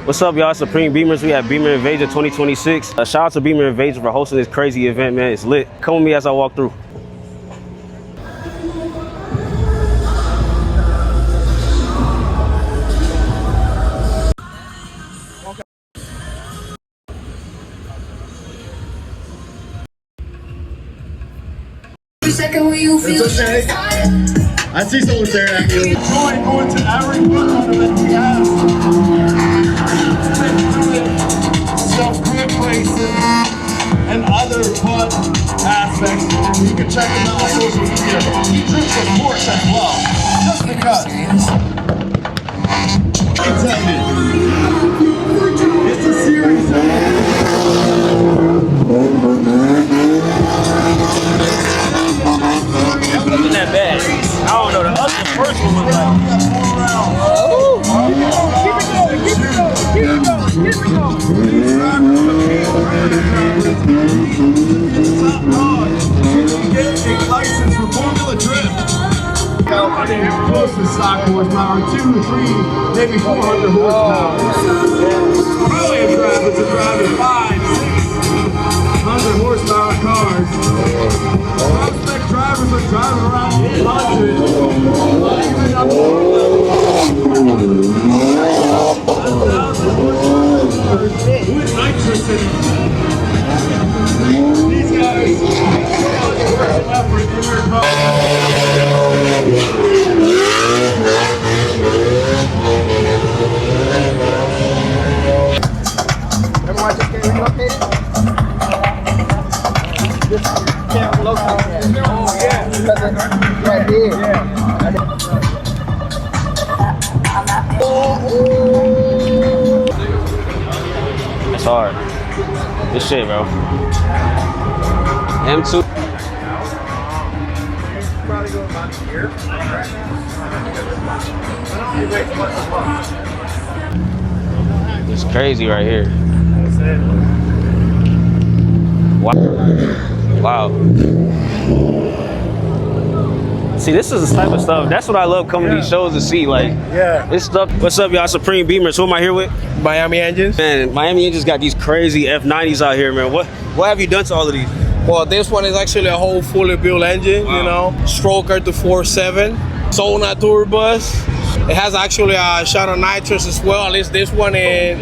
What's up, y'all? Supreme Beamers. We have Bimmer Invasion 2026. Shout out to Bimmer Invasion for hosting this crazy event, man. It's lit. Come with me as I walk through. Second, when you feel okay. I see someone staring at you. Enjoy going to every book that we have. Some good places and other fun aspects. You can check them out on social media. He drinks of course as well. Just because. Intended. It's a series. Wasn't that bad. I don't know. The first one was like. Keep it going. Top dog. Get a license for Formula Drift. Close to stock horsepower, 2, 3, maybe 400 horsepower. Brilliant drivers are driving 5, 600 horsepower cars. Prospect drivers are driving around 800. Even up to 1,000 with nitrous in it. These guys work some effort in their car. Everyone just getting relocated? Just can't locate that. Oh, yeah. Right here. It's hard. This shit, bro. M2. Probably go about here. It's crazy right here. Wow. See, this is the type of stuff. That's what I love coming to these shows to see. Like, this stuff. What's up, y'all? Supreme Beamers. Who am I here with? Miami Engines. Man, Miami Engines got these crazy F90s out here, man. What have you done to all of these? Well, this one is actually a whole fully built engine, you know. Stroker to 4.7. Zona turbos. It has actually a shot of nitrous as well. At least this one is.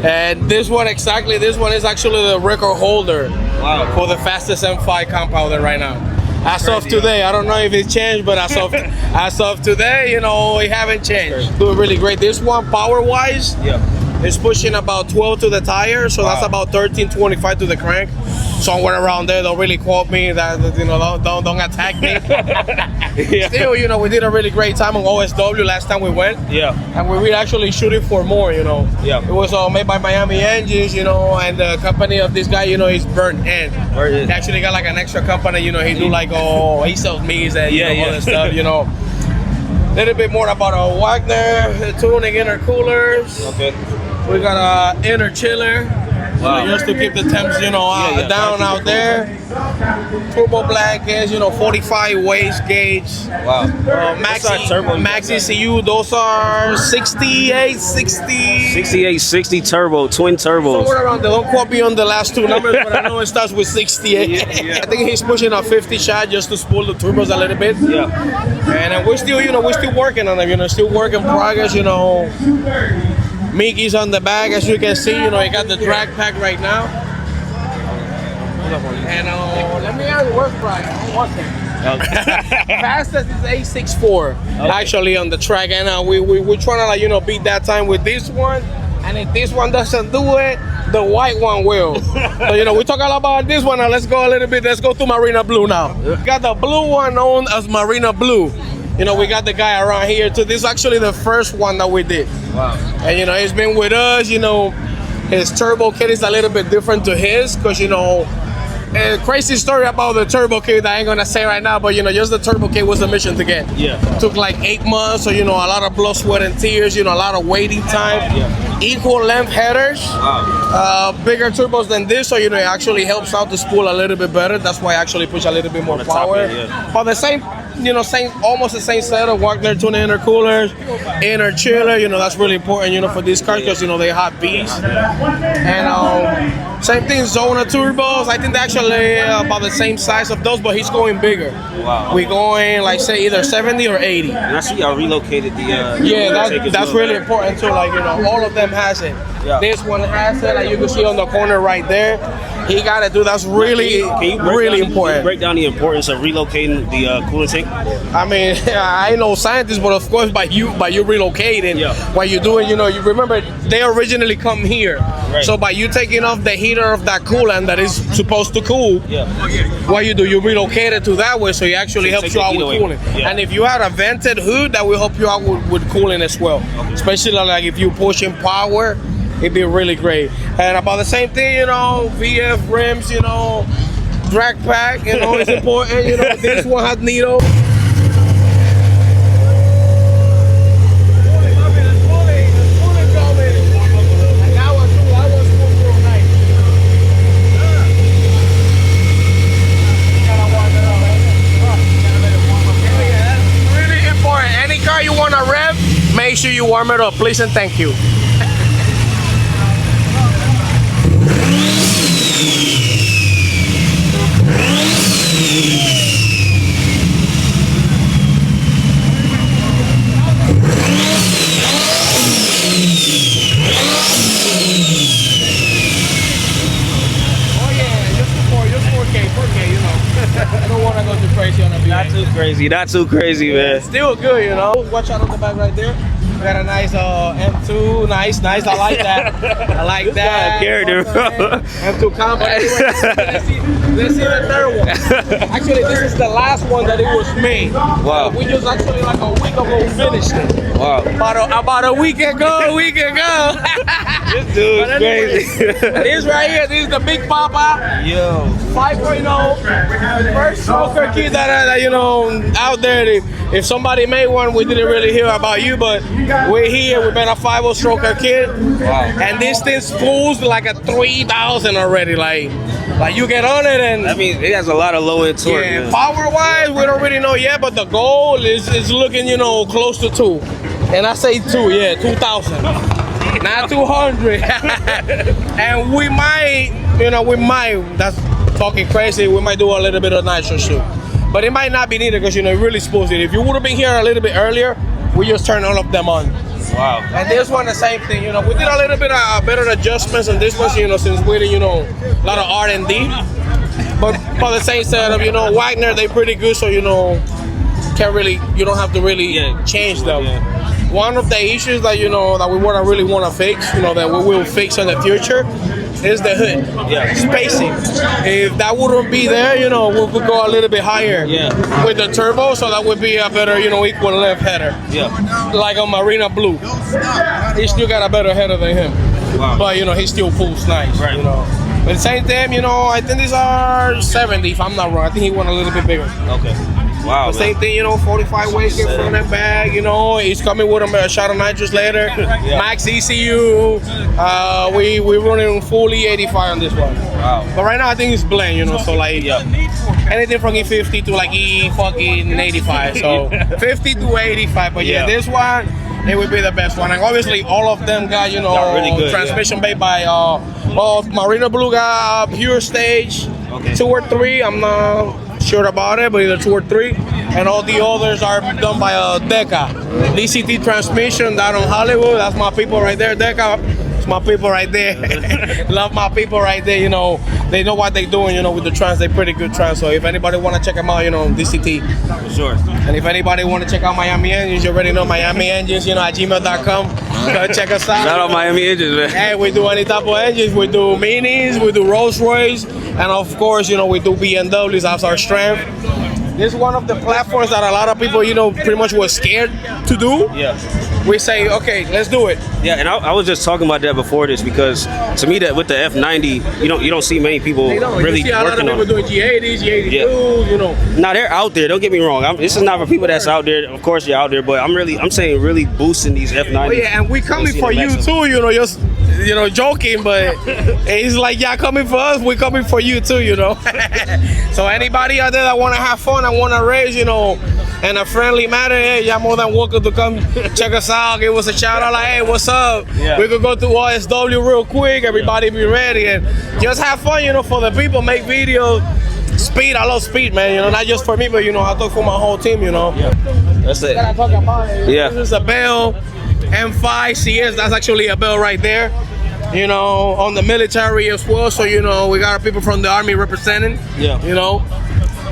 And this one exactly, this one is actually the record holder for the fastest M5 compounder right now. As of today, I don't know if it changed, but as of today, you know, it haven't changed. Doing really great. This one, power-wise, it's pushing about 12 to the tire, so that's about 13.25 to the crank. Somewhere around there. Don't really quote me. That, you know, don't attack me. Still, you know, we did a really great time on OSW last time we went. And we were actually shooting for more, you know. It was all made by Miami Engines, you know, and the company of this guy, you know, is Burnt End. He actually got like an extra company, you know. He do like he sells meats and all that stuff, you know. A little bit more about our Wagner, the tuning intercoolers. We got a inner chiller. Just to keep the temps, you know, down out there. Turbo blankets, you know, 45 waist gauge. Max ECU, those are 6860 turbo, twin turbos. Somewhere around there. Don't quote me on the last two numbers, but I know it starts with 68. I think he's pushing a 50 shot just to spool the turbos a little bit. And we're still, you know, working on them, you know, still work in progress, you know. Mickey's on the back, as you can see, you know, he got the drag pack right now. And let me ask, where's Brian? Fastest is 864 actually on the track, and we're trying to, like, you know, beat that time with this one. And if this one doesn't do it, the white one will. So, you know, we talk a lot about this one. Now let's go to Marina Blue now. We got the blue one known as Marina Blue. You know, we got the guy around here too. This is actually the first one that we did. And, you know, he's been with us, you know. His turbo kit is a little bit different to his, because, you know, a crazy story about the turbo kit that I ain't gonna say right now, but, you know, just the turbo kit was a mission to get. Took like 8 months, so, you know, a lot of blood, sweat, and tears, you know, a lot of waiting time. Equal length headers, bigger turbos than this, so, you know, it actually helps out the spool a little bit better. That's why I actually push a little bit more power. But the same you know, almost the same setup. Wagner tuning intercoolers, inner chiller. You know, that's really important. You know, for these cars because you know they have beasts. And same thing, Zona turbos. I think they're actually about the same size of those, but he's going bigger. Wow. We're going like say either 70 or 80. And I see y'all relocated the. That's really important too. Like you know, all of them has it. Yeah. This one has it. Like you can see on the corner right there. He got it, dude. That's really, really important. Can you break down the importance of relocating the coolant tank? I mean, I ain't no scientist, but of course, by you relocating, what you're doing, you know, you remember they originally come here. Right. So by you taking off the heater of that coolant that is supposed to cool, what you do, you relocate it to that way, so it actually helps you out with cooling. Yeah. And if you had a vented hood, that will help you out with cooling as well. Okay. Especially like if you're pushing power. It'd be really great. And about the same thing, you know, VF rims, you know, drag pack, you know, it's important. You know, this one has needle. Really important. Any car you want to rev, make sure you warm it up, please and thank you. I don't want to go too crazy on a V8. Not too crazy, man. Still good, you know. Watch out on the back right there. We got a nice M2, nice. I like that. I like that. Character, bro. M2 combo. Let's see the third one. Actually, this is the last one that it was made. Wow. We just actually like a week ago finished it. Wow. About a week ago. This dude's crazy. This right here, this is the Big Papa. Yo. 5.0. First smoker kit that you know out there. If somebody made one, we didn't really hear about you, but we're here. We made a 5.0 stroker kit. Wow. And this thing spools like a 3,000 already. Like you get on it and I mean, it has a lot of low end torque. yeah, power wise, we don't really know yet, but the goal is looking, you know, close to 2. And I say 2, yeah, 2,000. Not 200. And we might, that's talking crazy, we might do a little bit of nitro too. But it might not be needed because, you know, it really spools it. If you would have been here a little bit earlier, we just turned all of them on. Wow. And this one, the same thing, you know, we did a little bit of better adjustments on this one, you know, since we did, you know, a lot of R&D. But for the same setup, you know, Wagner, they pretty good, so, you know, you don't have to really change them. Yeah. One of the issues that, you know, that we really want to fix, you know, that we will fix in the future is the hood. Yeah. Spacing. If that wouldn't be there, you know, we could go a little bit higher with the turbo, so that would be a better, you know, equal left header. Yeah. Like a Marina Blue. He still got a better header than him. Wow. But, you know, he still pulls nice, you know. But at the same time, you know, I think these are 70, if I'm not wrong. I think he went a little bit bigger. Okay. Wow. The same thing, you know, 45 weight get front and back, you know, he's coming with a shot of nitrous later. Max ECU. We running fully 85 on this one. Wow. But right now I think it's blend, you know, so like anything from E50 to like E85. So 50 to 85. But yeah, this one, it would be the best one. And obviously all of them got, you know, really good, transmission made by Marina Blue got Pure Stage 2 or 3. I'm not sure about it, but either 2 or 3. And all the others are done by Deca. DCT transmission down on Hollywood. That's my people right there, Deca. It's my people right there. Love my people right there, you know. They know what they're doing, you know, with the trans. They're pretty good trans. So if anybody want to check them out, you know, DCT. For sure. And if anybody want to check out Miami Engines, you already know Miami Engines, you know, at gmail.com. Go check us out. Shout out Miami Engines, man. Hey, we do any type of engines. We do minis, we do Rolls Royce, and of course, you know, we do BMWs. That's our strength. This is one of the platforms that a lot of people, you know, pretty much were scared to do. Yeah. We say, okay, let's do it. Yeah, and I was just talking about that before this because to me that with the F90, you don't see many people really you see a lot of people doing G80s, G82s, you know. Now they're out there. Don't get me wrong. This is not for people that's out there. Of course you're out there, but I'm saying really boosting these F90s. Oh yeah, and we coming for you too. You know, just joking, but it's like y'all coming for us. We coming for you too. You know. So anybody out there that want to have fun and want to race, you know, in a friendly manner, hey, y'all more than welcome to come check us out, give us a shout out, like, hey, what's up? Yeah. We could go to OSW real quick, everybody be ready, and just have fun, you know, for the people, make videos. Speed, I love speed, man, you know, not just for me, but, you know, I talk for my whole team, you know. Yeah. That's it. Yeah. This is a Bell M5 CS, that's actually a Bell right there. You know, on the military as well, so, you know, we got our people from the Army representing. Yeah. You know,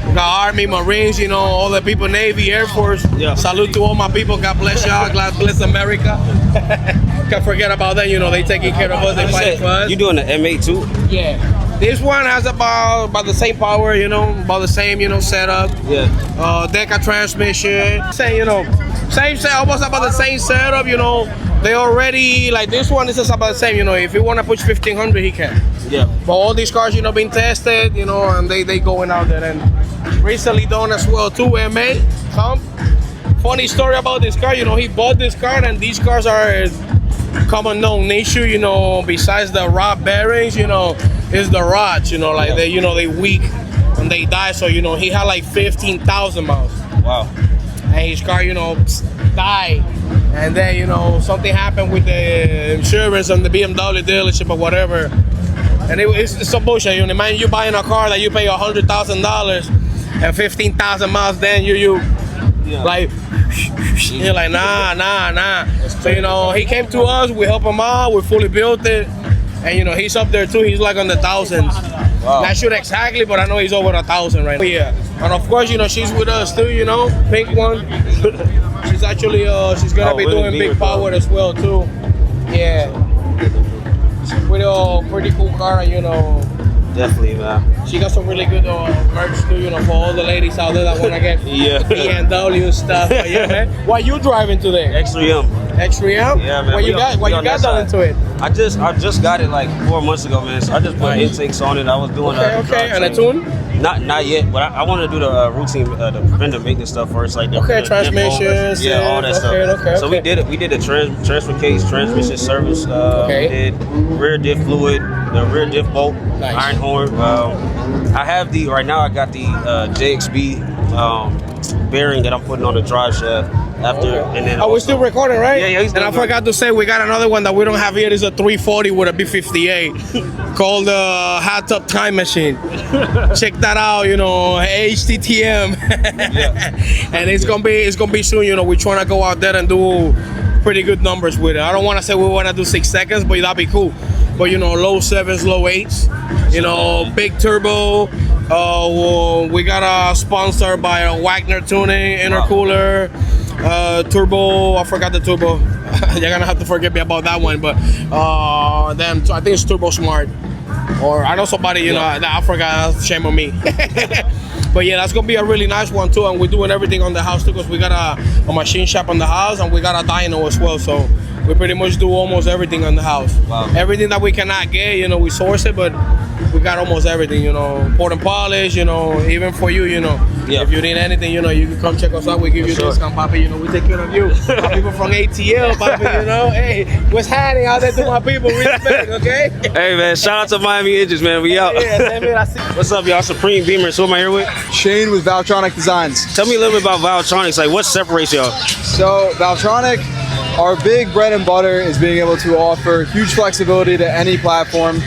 we got Army, Marines, you know, all the people, Navy, Air Force. Yeah. Salute to all my people. God bless y'all. God bless America. Can't forget about that. You know, they taking care of us. They fighting for us. You doing the M8 too? Yeah. This one has about the same power, you know, about the same, you know, setup. Yeah. Deca transmission. Same, you know, same set, almost about the same setup, you know. They already, like this one is just about the same, you know. If you want to push 1500, he can. Yeah. But all these cars, you know, being tested, you know, and they going out there. And recently done as well too, M8. Some funny story about this car, you know, he bought this car, and these cars are common known issue, you know, besides the rod bearings, you know, is the rods, you know, like they, you know, they weak and they die. So, you know, he had like 15,000 miles. Wow. And his car, you know, died. And then, you know, something happened with the insurance and the BMW dealership or whatever. And it's some bullshit. You know, imagine you buying a car that you pay $100,000 and 15,000 miles, then you like, you're like, nah. So, you know, he came to us, we help him out, we fully built it. And, you know, he's up there too, he's like on the thousands. Wow. Not sure exactly, but I know he's over 1,000 right now. Yeah. And of course, you know, she's with us too, you know, pink one. She's actually, she's gonna be doing big power as well too. Yeah. Pretty cool car, you know. Definitely, man. She got some really good merch too, you know, for all the ladies out there that wanna get BMW stuff. But yeah, man. What you driving today? X3M. X3M? Yeah, man. What you got done into it? I just got it like 4 months ago, man. So I just put intakes on it. I was doing okay. And a tune? Not yet, but I want to do the routine, the preventive maintenance stuff first, like the transmissions, yeah, all that stuff. Okay. So we did it. We did the transfer case, transmission service. We did rear diff fluid, the rear diff bolt, iron horn. I have right now. I got the JXB bearing that I'm putting on the drive shaft. And then we're still recording, right? Yeah. And I forgot to say, we got another one that we don't have yet. It's a 340 with a B58 called the Hot Tub Time Machine. Check that out, you know, HTTM. And it's gonna be soon. You know, we're trying to go out there and do pretty good numbers with it. I don't want to say we want to do 6 seconds, but that'd be cool. But you know, low 7s, low 8s. You know, big turbo. We got a sponsor by Wagner Tuning, intercooler. Turbo, I forgot the turbo. You're gonna have to forgive me about that one, but I think it's Turbo Smart, or I know somebody, you know, that I forgot. Shame on me. But yeah, that's gonna be a really nice one too, and we're doing everything on the house too, because we got a machine shop on the house, and we got a dyno as well. So we pretty much do almost everything on the house. Wow. Everything that we cannot get, you know, we source it, but we got almost everything, you know, port and polish, you know, even for you, you know, if you need anything, you know, you can come check us out. We give you discount, Papi, you know, we take care of you. Our people from ATL, Papi, you know, hey, what's happening out there to my people? Respect, okay? Hey, man, shout out to Miami Engines, man. We out. What's up, y'all? Supreme Beamers. Who am I here with? Shane with Valtronic Designs. Tell me a little bit about Valtronics. Like, what separates y'all? So, Valtronic, our big bread and butter is being able to offer huge flexibility to any platform.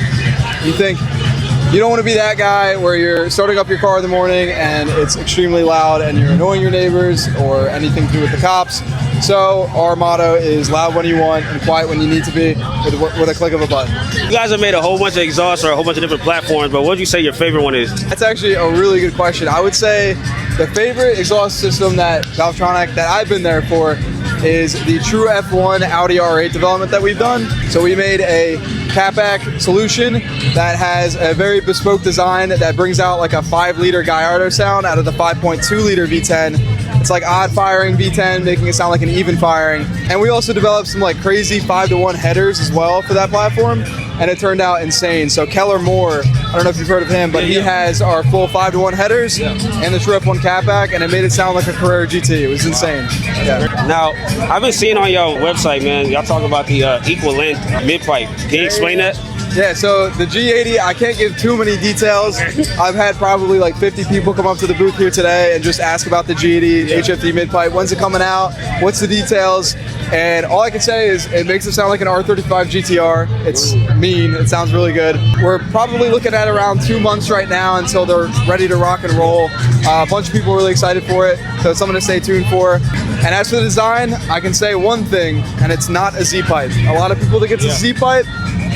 You don't want to be that guy where you're starting up your car in the morning and it's extremely loud and you're annoying your neighbors or anything to do with the cops. So our motto is loud when you want and quiet when you need to be with a click of a button. You guys have made a whole bunch of exhausts or a whole bunch of different platforms, but what would you say your favorite one is? That's actually a really good question. I would say the favorite exhaust system that Valtronic that I've been there for is the True F1 Audi R8 development that we've done. So we made a catback solution that has a very bespoke design that brings out like a 5-liter Gallardo sound out of the 5.2-liter V10. It's like odd firing V10, making it sound like an even firing. And we also developed some like crazy 5-to-1 headers as well for that platform, and it turned out insane. So Keller Moore, I don't know if you've heard of him, but he has our full 5-to-1 headers and the True F1 catback, and it made it sound like a Carrera GT. It was insane. Yeah. Now, I've been seeing on your website, man, y'all talk about the equal length mid-pipe. Can you explain that? Yeah, so the G90, I can't give too many details. I've had probably like 50 people come up to the booth here today and just ask about the G80 HFD mid-pipe. When's it coming out? What's the details? And all I can say is it makes it sound like an R35 GTR. It's mean. It sounds really good. We're probably looking at around 2 months right now until they're ready to rock and roll. A bunch of people are really excited for it, so it's something to stay tuned for. And as for the design, I can say one thing, and it's not a Z-pipe. A lot of people think it's a Z-pipe,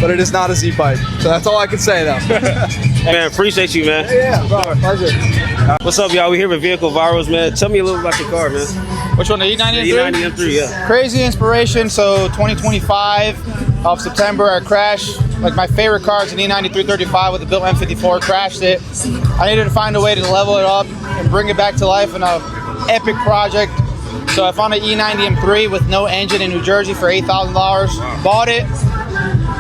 but it is not a Z-pipe. So that's all I can say, though. Man, appreciate you, man. Yeah, bro, pleasure. What's up, y'all? We here with Vehicle Virals, man. Tell me a little about your car, man. Which one, the E90 M3? E90 M3, yeah. Crazy inspiration. So 2025 of September, I crashed. Like my favorite car is an E90 335 with a built M54. Crashed it. I needed to find a way to level it up and bring it back to life in an epic project. So I found an E90 M3 with no engine in New Jersey for $8,000. Bought it,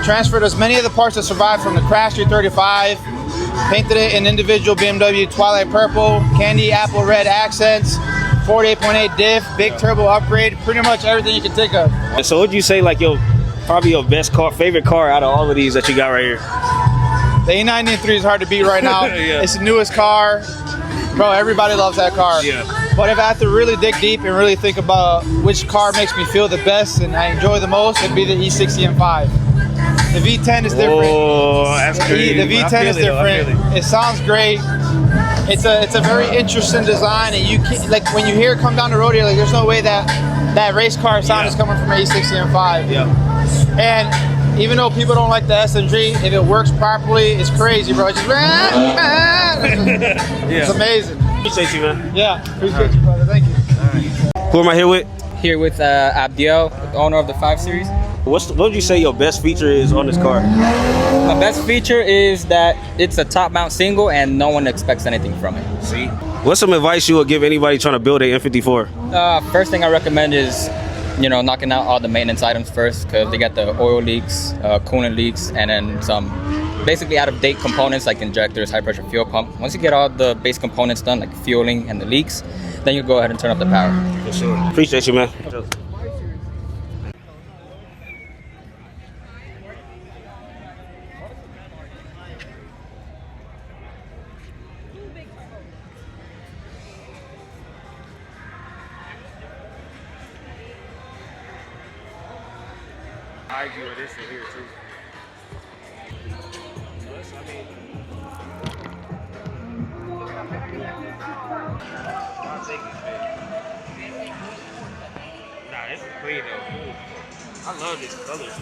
transferred as many of the parts that survived from the crash 335, painted it in individual BMW Twilight Purple, candy apple red accents, 48.8 diff, big turbo upgrade, pretty much everything you can think of. And so what'd you say like probably your best car, favorite car out of all of these that you got right here? The E90 M3 is hard to beat right now. Yeah. It's the newest car. Bro, everybody loves that car. Yeah. But if I have to really dig deep and really think about which car makes me feel the best and I enjoy the most, it'd be the E60 M5. The V10 is different. Oh, that's crazy. The V10 is different. It sounds great. It's a very interesting design, and you can, like when you hear it come down the road, you're like, there's no way that race car sound is coming from an E60 M5. Yeah. And even though people don't like the SMG, if it works properly, it's crazy, bro. It's just it's amazing. Appreciate you, man. Yeah, appreciate you, brother. Thank you. Who am I here with? Here with Abdiel, the owner of the 5 Series. What would you say your best feature is on this car? My best feature is that it's a top mount single and no one expects anything from it. See? What's some advice you would give anybody trying to build a M54? First thing I recommend is, knocking out all the maintenance items first, because they got the oil leaks, coolant leaks, and then some basically out-of-date components like injectors, high-pressure fuel pump. Once you get all the base components done, like fueling and the leaks, then you go ahead and turn up the power. For sure. Appreciate you, man. I agree with this in here too. I'll take this bit. Nah, this is clean though. I love this color.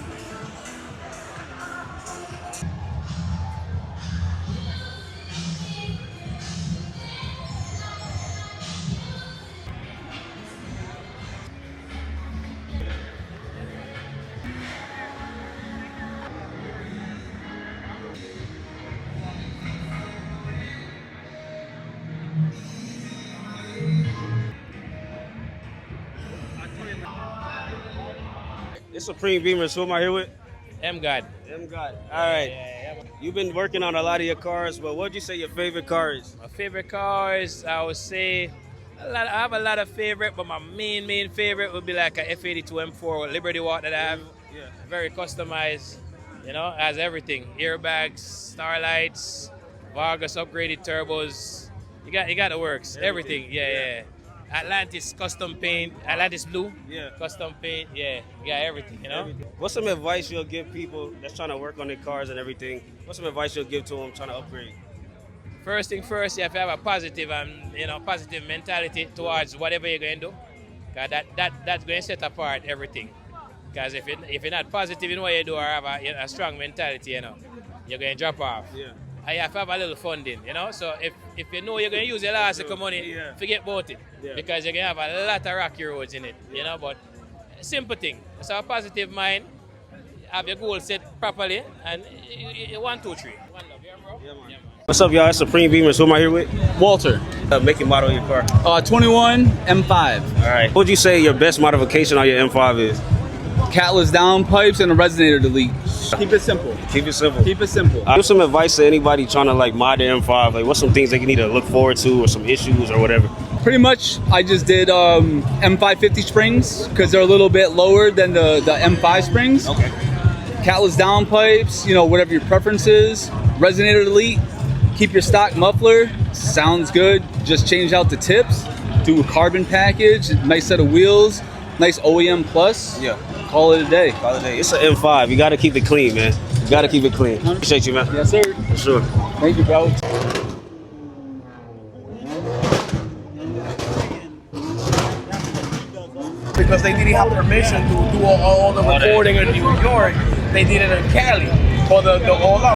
It's Supreme Beamers. Who am I here with? M-God. M-God. All right. Yeah. You've been working on a lot of your cars, but what would you say your favorite car is? My favorite cars, I would say, I have a lot of favorite, but my main favorite would be like a F82 M4 with Liberty Walk that I have. Yeah. Very customized, has everything. Airbags, starlights, Vargas upgraded turbos. You got the works. Everything. Yeah. Atlantis custom paint, Atlantis blue, custom paint, you got everything, What's some advice you'll give people that's trying to work on their cars and everything? What's some advice you'll give to them trying to upgrade? First thing first, you have to have a positive and positive mentality towards whatever you're going to do, because that's going to set apart everything. Because if you're not positive in what you do or have a strong mentality, you're going to drop off. Yeah. And you have to have a little funding, So if you know you're going to use your last money, forget about it. Yeah. Because you're going to have a lot of rocky roads in it, But simple thing. So a positive mind, have your goal set properly, and 1, 2, 3. One love, bro? Yeah, man. What's up, y'all? It's Supreme Beamers. Who am I here with? Walter. Make and model of your car. 21 M5. All right. What would you say your best modification on your M5 is? Catless downpipes and a resonator delete. Keep it simple. Keep it simple. Keep it simple. Give some advice to anybody trying to mod their M5. Like, what's some things they need to look forward to, or some issues, or whatever? Pretty much, I just did M550 springs because they're a little bit lower than the M5 springs. Okay. Catalyst downpipes, you know, whatever your preference is. Resonator delete, keep your stock muffler, sounds good. Just change out the tips, do a carbon package, nice set of wheels, nice OEM plus. Yeah. Call it a day. Call it a day. It's an M5. You got to keep it clean, man. You got to keep it clean. Appreciate you, man. Yes, sir. For sure. Thank you, bro. Because they didn't have permission to do all the recording in New York, they did it in Cali for the all out.